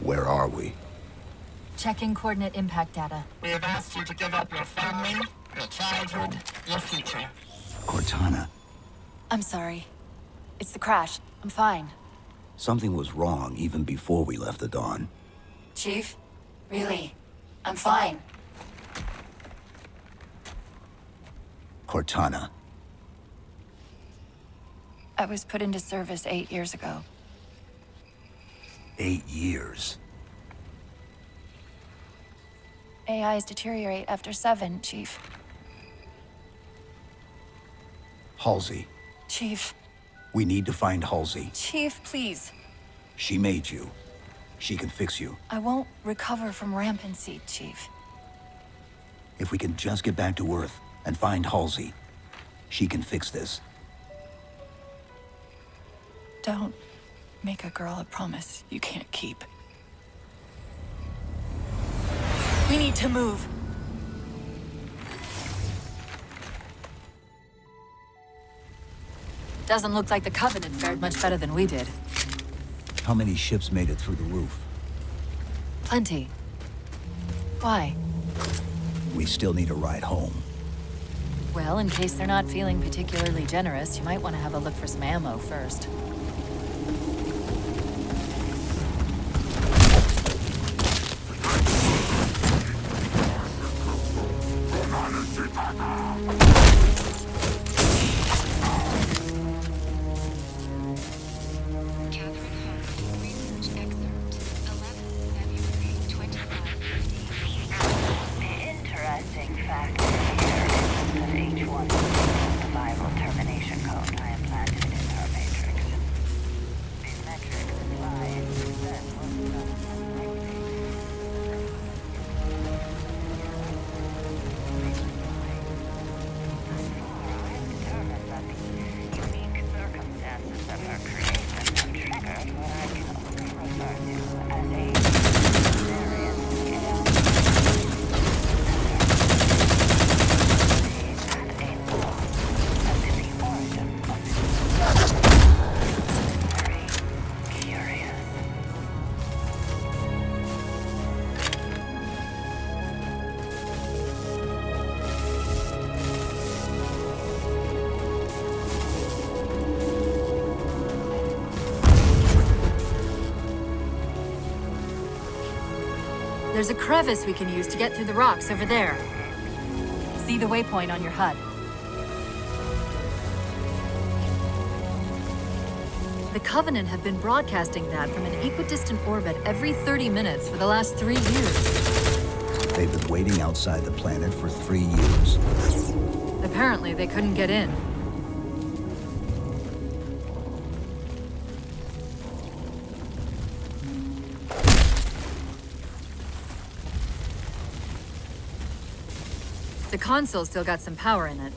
Where are we? Checking coordinate impact data. We have asked you to give up your family, your childhood, your future. Cortana, I'm sorry. It's the crash. I'm fine. something was wrong even before we left the Dawn. Chief? Really? I'm fine. Cortana, I was put into service 8 years ago. 8 years. AIs deteriorate after 7, Chief. Halsey, Chief. we need to find Halsey. Chief, please. She made you. She can fix you. I won't recover from rampancy, Chief. If we can just get back to Earth and find Halsey, she can fix this. Don't make a girl a promise you can't keep. We need to move. Doesn't look like the Covenant fared much better than we did. How many ships made it through the roof? Plenty. Why? We still need a ride home. Well, in case they're not feeling particularly generous, you might want to have a look for some ammo first. There's a crevice we can use to get through the rocks over there. See the waypoint on your HUD. The Covenant have been broadcasting that from an equidistant orbit every 30 minutes for the last 3 years. They've been waiting outside the planet for 3 years. Apparently, they couldn't get in. The console's still got some power in it.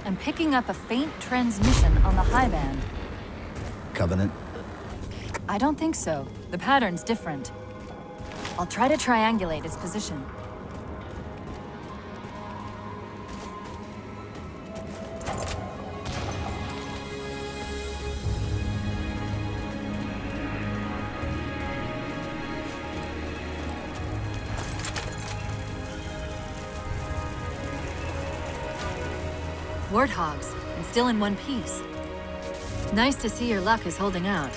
I'm picking up a faint transmission on the high band. Covenant? I don't think so. The pattern's different. I'll try to triangulate its position. Warthogs, and still in one piece. Nice to see your luck is holding out.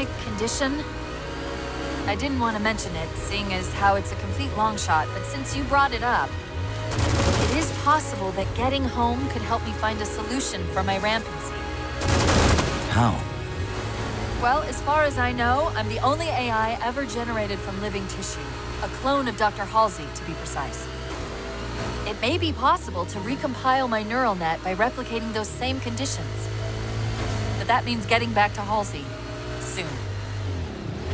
my condition? I didn't want to mention it, seeing as how it's a complete long shot, but since you brought it up, it is possible that getting home could help me find a solution for my rampancy. How? Well, as far as I know, I'm the only AI ever generated from living tissue. A clone of Dr. Halsey, to be precise. It may be possible to recompile my neural net by replicating those same conditions. But that means getting back to Halsey. Soon.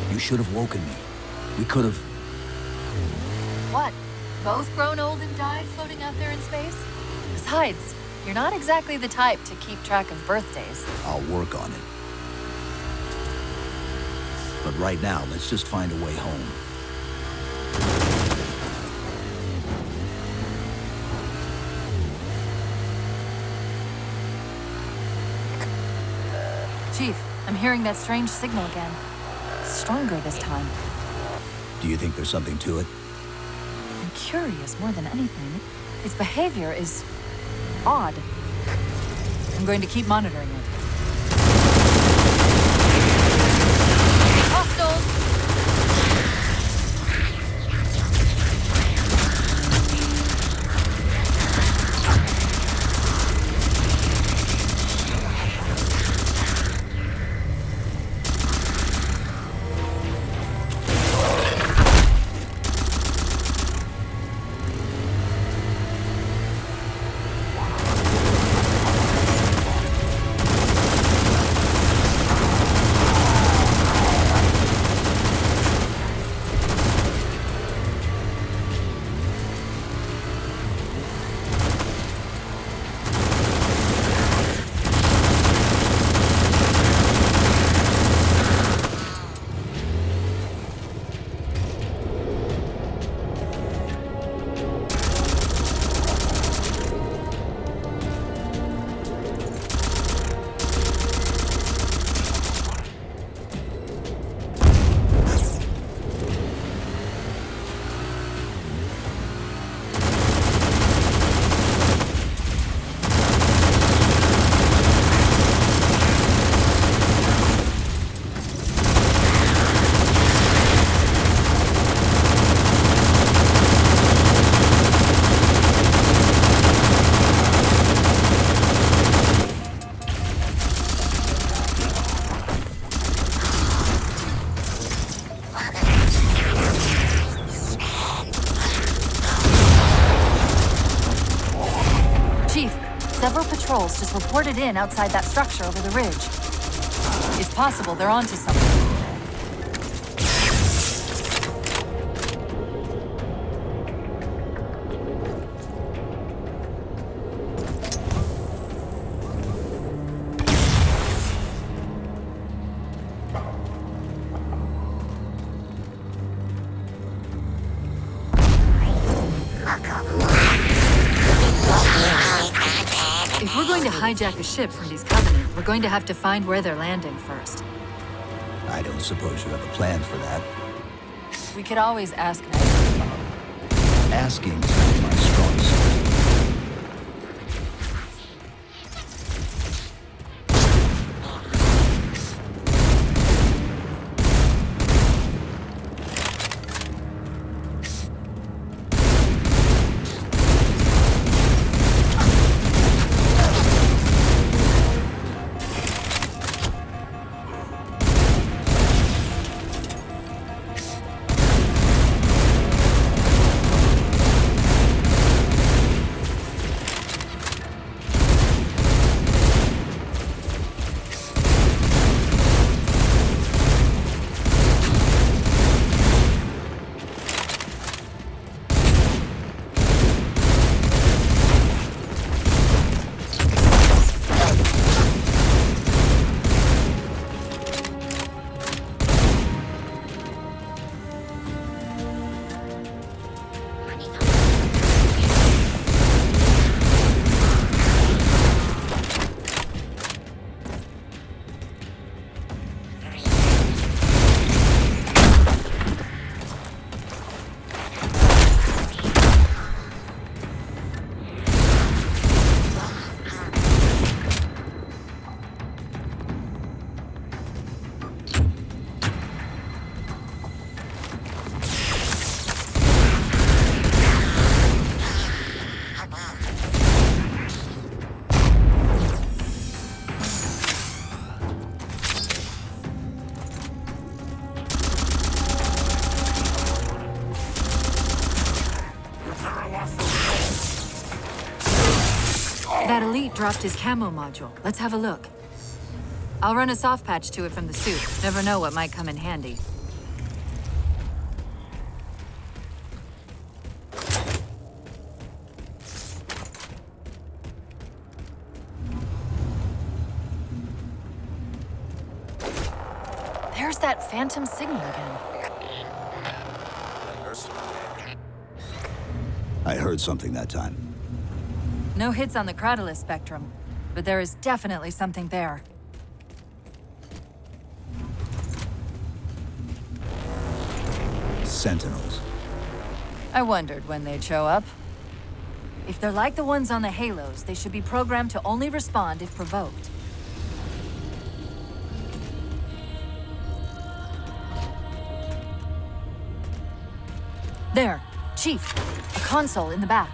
You should have woken me. We could have... What? Both grown old and died floating out there in space? Besides, you're not exactly the type to keep track of birthdays. I'll work on it. But right now, let's just find a way home. Chief, I'm hearing that strange signal again. Stronger this time. Do you think there's something to it? I'm curious more than anything. Its behavior is odd. I'm going to keep monitoring it. Hostiles! Several patrols just reported in outside that structure over the ridge. It's possible they're onto something. If we're going to hijack a ship from these Covenant, we're going to have to find where they're landing first. I don't suppose you have a plan for that. We could always ask next. Asking is not my strong suit. That elite dropped his camo module. Let's have a look. I'll run a soft patch to it from the suit. Never know what might come in handy. There's that phantom signal again. I heard something that time. No hits on the Cradulus spectrum, but there is definitely something there. Sentinels. I wondered when they'd show up. If they're like the ones on the Halos, they should be programmed to only respond if provoked. There, Chief. A console in the back.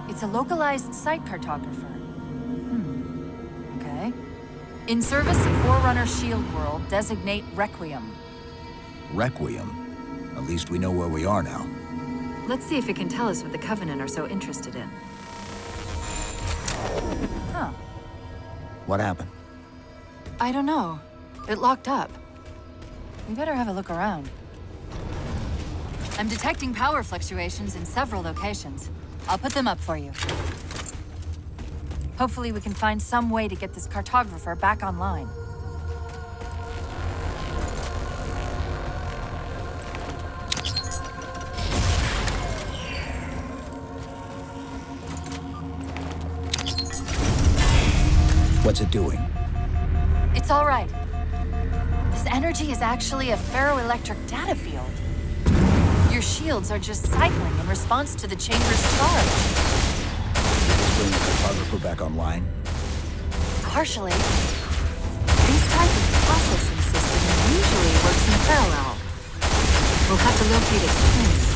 It's a localized site cartographer. Okay. In service of Forerunner Shield World, designate Requiem. Requiem? At least we know where we are now. Let's see if it can tell us what the Covenant are so interested in. Huh. What happened? I don't know. It locked up. We better have a look around. I'm detecting power fluctuations in several locations. I'll put them up for you. Hopefully we can find some way to get this cartographer back online. What's it doing? It's all right. This energy is actually a ferroelectric data field. Your shields are just cycling in response to the chamber's charge. Did this bring the cartographer back online? Partially. This type of processing system usually works in parallel. We'll have to locate its twins.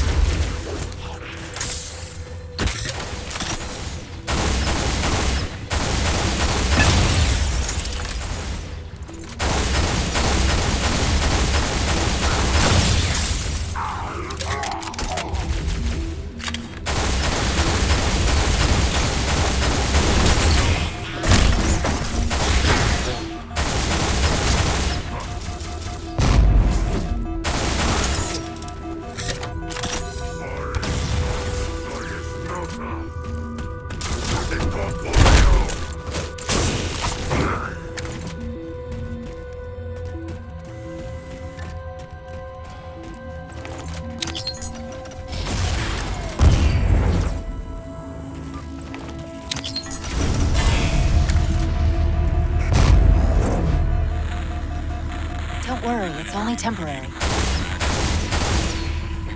Don't worry, it's only temporary. Is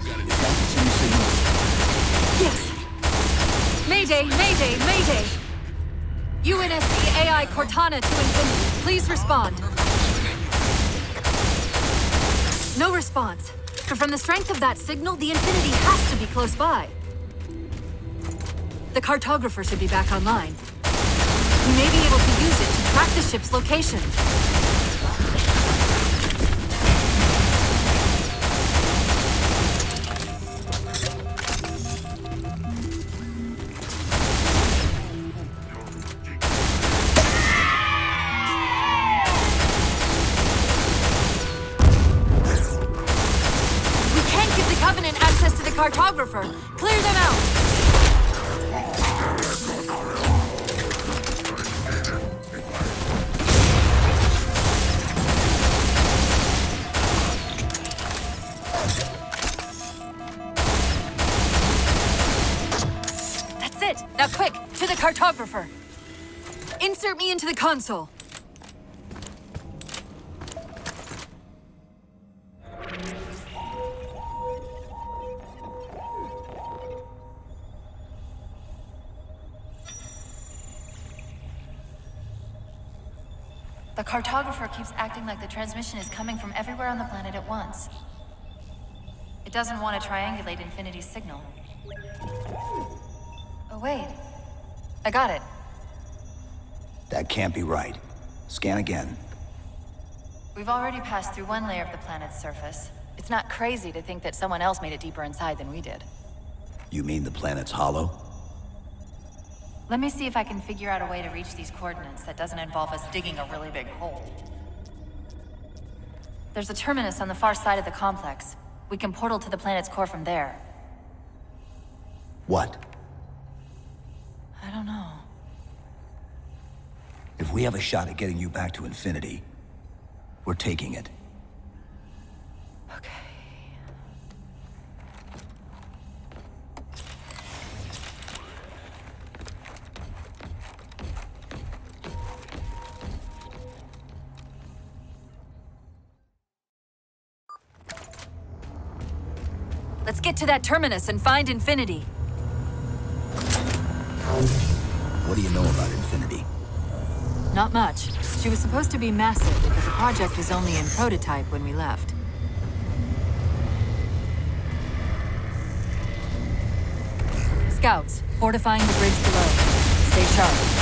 that the same signal? Yes! Mayday, Mayday, Mayday! UNSC AI Cortana to Infinity. Please respond. No response. But from the strength of that signal, the Infinity has to be close by. The cartographer should be back online. We may be able to use it to track the ship's location. Cartographer! Clear them out! That's it! Now quick, to the cartographer! Insert me into the console! The cartographer keeps acting like the transmission is coming from everywhere on the planet at once. It doesn't want to triangulate Infinity's signal. Oh wait, I got it. That can't be right. Scan again. We've already passed through one layer of the planet's surface. It's not crazy to think that someone else made it deeper inside than we did. You mean the planet's hollow? Let me see if I can figure out a way to reach these coordinates that doesn't involve us digging a really big hole. There's a terminus on the far side of the complex. We can portal to the planet's core from there. What? I don't know. If we have a shot at getting you back to infinity, we're taking it. Okay. Let's get to that terminus and find infinity. What do you know about infinity? Not much. She was supposed to be massive, but the project was only in prototype when we left. Scouts, fortifying the bridge below. Stay sharp.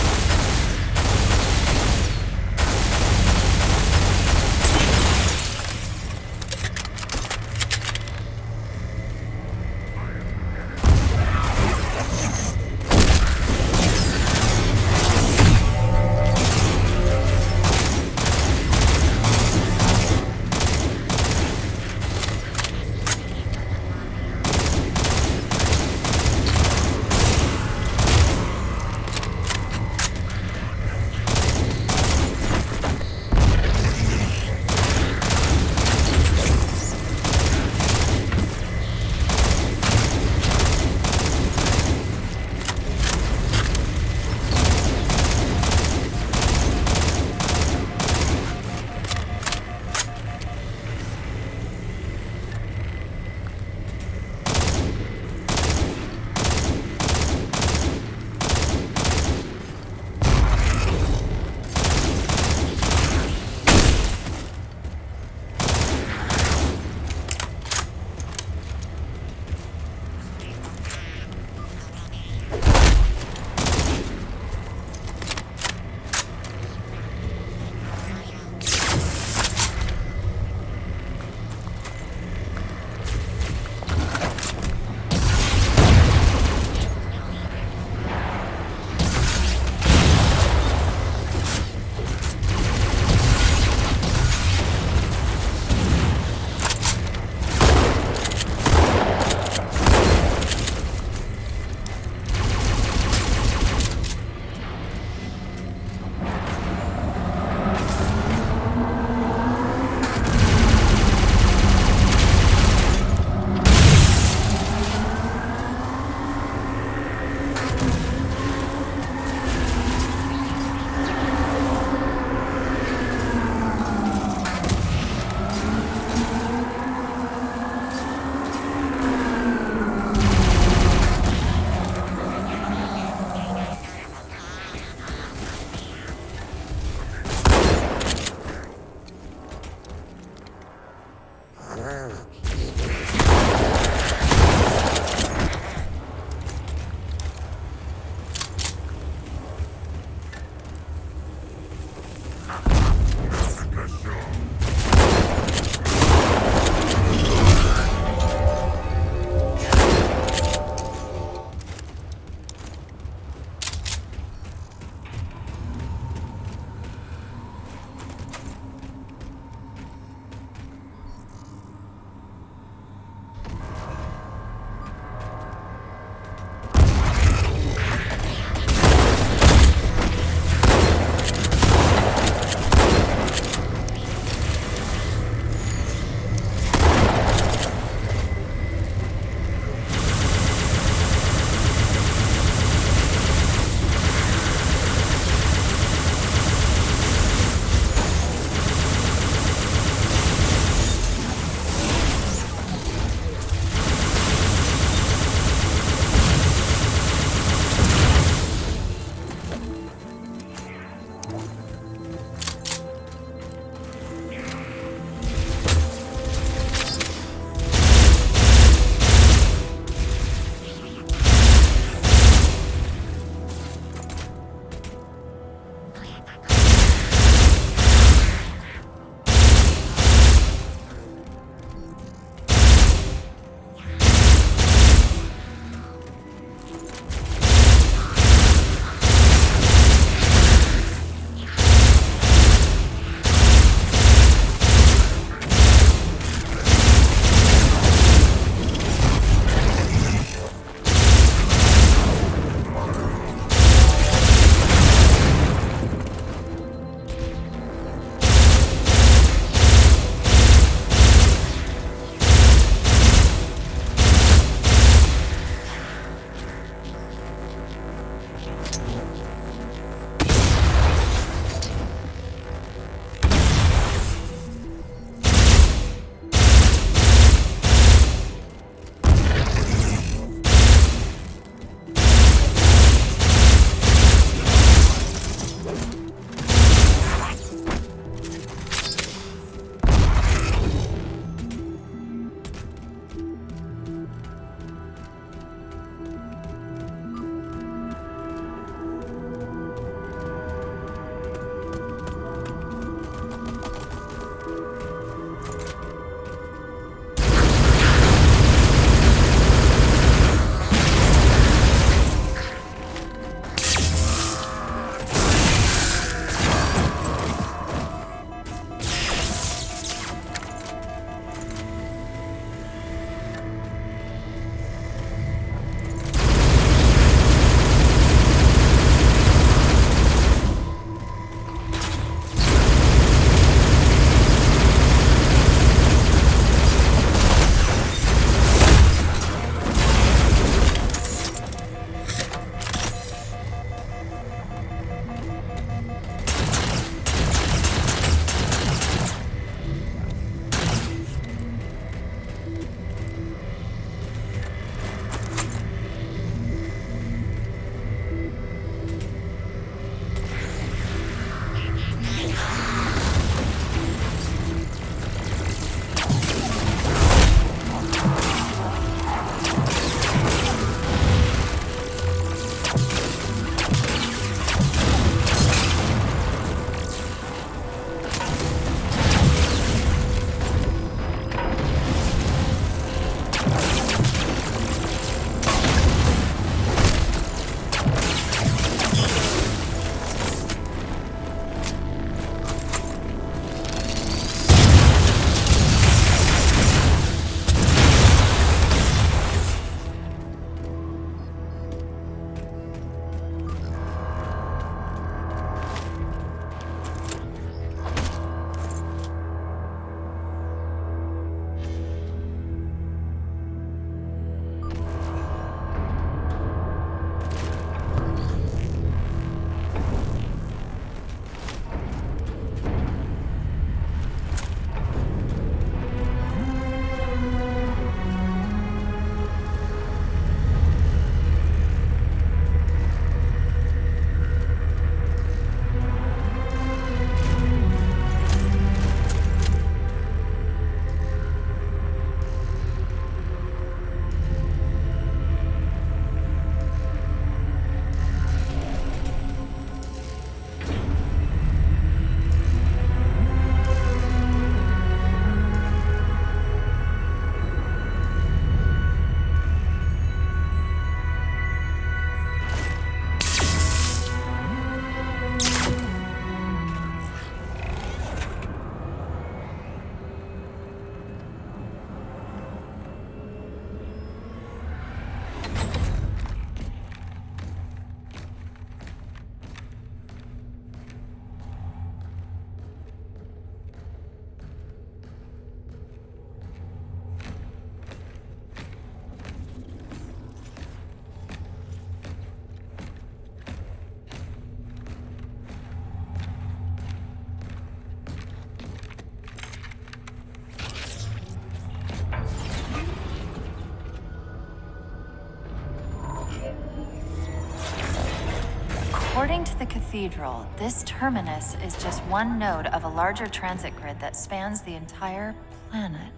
According to the cathedral, this terminus is just one node of a larger transit grid that spans the entire planet.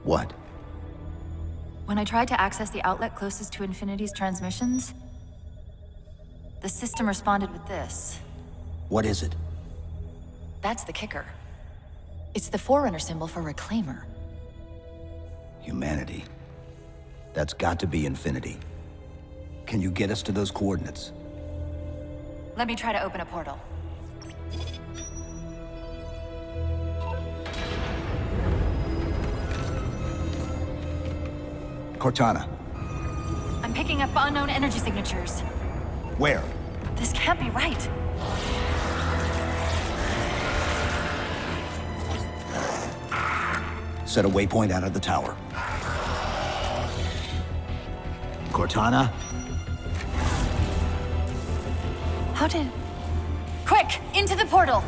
What? When I tried to access the outlet closest to Infinity's transmissions, the system responded with this. What is it? That's the kicker. It's the Forerunner symbol for Reclaimer. Humanity. That's got to be Infinity. Can you get us to those coordinates? Let me try to open a portal. Cortana. I'm picking up unknown energy signatures. Where? This can't be right. Set a waypoint out of the tower. Cortana? How did... Quick! Into the portal!